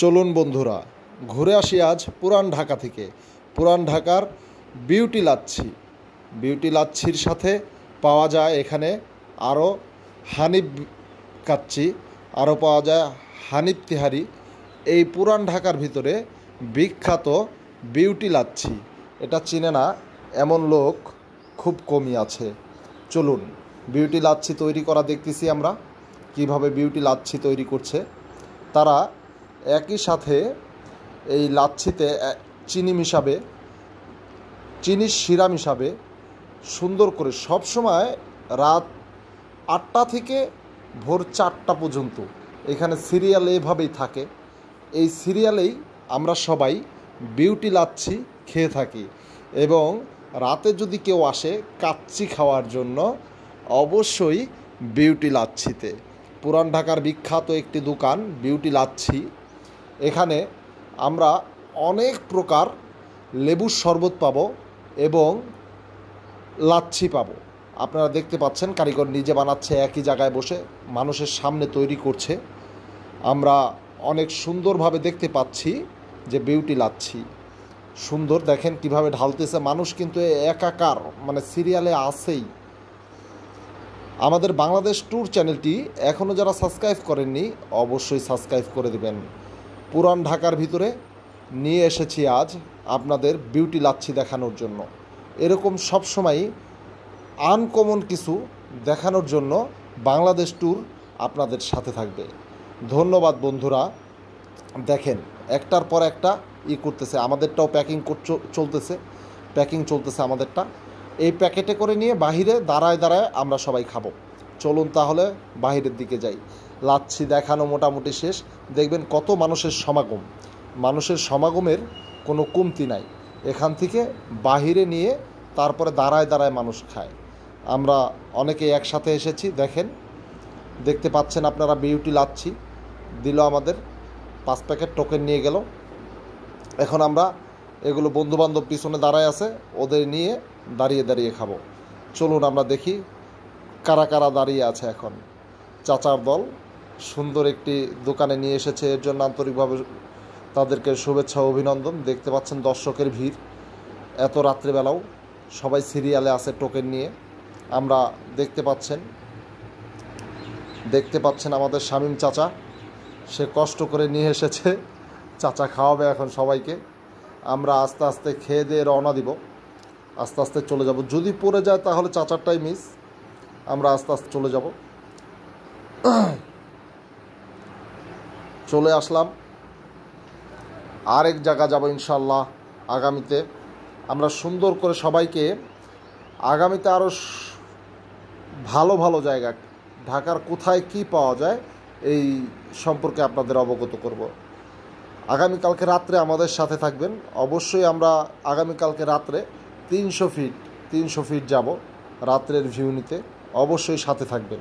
চলুন বন্ধুরা, ঘুরে আসি আজ পুরান ঢাকা থেকে। পুরান ঢাকার বিউটি লাচ্ছি। বিউটি লাচ্ছির সাথে পাওয়া যায় এখানে আরও হানিফ কাচ্চি, আরও পাওয়া যায় হানিফ তিহারি। এই পুরান ঢাকার ভিতরে বিখ্যাত বিউটি লাচ্ছি, এটা চিনে না এমন লোক খুব কমই আছে। চলুন বিউটি লাচ্ছি তৈরি করা দেখতেছি আমরা, কিভাবে বিউটি লাচ্ছি তৈরি করছে তারা। একই সাথে এই লাচ্ছিতে চিনি মিশাবে, চিনির শিরা মিশাবে সুন্দর করে। সবসময় রাত 8টা থেকে ভোর 4টা পর্যন্ত এখানে সিরিয়াল এভাবেই থাকে। এই সিরিয়ালেই আমরা সবাই বিউটি লাচ্ছি খেয়ে থাকি। এবং রাতে যদি কেউ আসে কাচ্চি খাওয়ার জন্য, অবশ্যই বিউটি লাচ্ছিতে। পুরান ঢাকার বিখ্যাত একটি দোকান বিউটি লাচ্ছি। এখানে আমরা অনেক প্রকার লেবুর শরবত পাবো এবং লাচ্ছি পাবো। আপনারা দেখতে পাচ্ছেন কারিগর নিজে বানাচ্ছে, একই জায়গায় বসে মানুষের সামনে তৈরি করছে। আমরা অনেক সুন্দরভাবে দেখতে পাচ্ছি যে বিউটি লাচ্ছি সুন্দর। দেখেন কিভাবে ঢালতেছে, মানুষ কিন্তু একাকার, মানে সিরিয়ালে আছেই। আমাদের বাংলাদেশ ট্যুর চ্যানেলটি এখনও যারা সাবস্ক্রাইব করেননি, অবশ্যই সাবস্ক্রাইব করে দেবেন। পুরান ঢাকার ভিতরে নিয়ে এসেছি আজ আপনাদের বিউটি লাচ্ছি দেখানোর জন্য। এরকম সবসময়ই আনকমন কিছু দেখানোর জন্য বাংলাদেশ ট্যুর আপনাদের সাথে থাকবে। ধন্যবাদ বন্ধুরা। দেখেন একটার পর একটা করতেছে, আমাদেরটাও প্যাকিং চলতেছে আমাদেরটা। এই প্যাকেটে করে নিয়ে বাহিরে দাঁড়ায় দাঁড়ায় আমরা সবাই খাবো। চলুন তাহলে বাহিরের দিকে যাই। লাচ্ছি দেখানো মোটামুটি শেষ। দেখবেন কত মানুষের সমাগম, মানুষের সমাগমের কোনো কমতি নাই। এখান থেকে বাহিরে নিয়ে তারপরে দাঁড়ায় দাঁড়ায় মানুষ খায়। আমরা অনেকে একসাথে এসেছি। দেখতে পাচ্ছেন আপনারা বিউটি লাচ্ছি দিল আমাদের 5 প্যাকেট টোকেন নিয়ে গেল। এখন আমরা এগুলো বন্ধুবান্ধব পিছনে দাঁড়ায় আছে, ওদের নিয়ে দাঁড়িয়ে দাঁড়িয়ে খাবো। চলুন আমরা দেখি কারা কারা দাঁড়িয়ে আছে। এখন চাচার দল সুন্দর একটি দোকানে নিয়ে এসেছে, এর জন্য আন্তরিকভাবে তাদেরকে শুভেচ্ছা ও অভিনন্দন। দেখতে পাচ্ছেন দর্শকের ভিড়, এত রাত্রিবেলাও সবাই সিরিয়ালে আছে টোকেন নিয়ে। আমরা দেখতে পাচ্ছেন আমাদের শামীম চাচা, সে কষ্ট করে নিয়ে এসেছে। চাচা খাওয়াবে এখন সবাইকে। আমরা আস্তে আস্তে খেয়ে দিয়ে রওনা দিব, আস্তে আস্তে চলে যাব। যদি পড়ে যায় তাহলে চাচারটাই মিস, আমরা আস্তে আস্তে চলে যাব। চলে আসলাম, আরেক জায়গা যাব ইনশাল্লাহ আগামীতে। আমরা সুন্দর করে সবাইকে আগামীতে আরও ভালো ভালো জায়গা, ঢাকার কোথায় কি পাওয়া যায় এই সম্পর্কে আপনাদের অবগত করব। আগামীকালকে রাত্রে আমাদের সাথে থাকবেন অবশ্যই। আমরা আগামীকালকে রাত্রে 300 ফিট যাব রাত্রের ভিউ নিতে, অবশ্যই সাথে থাকবেন।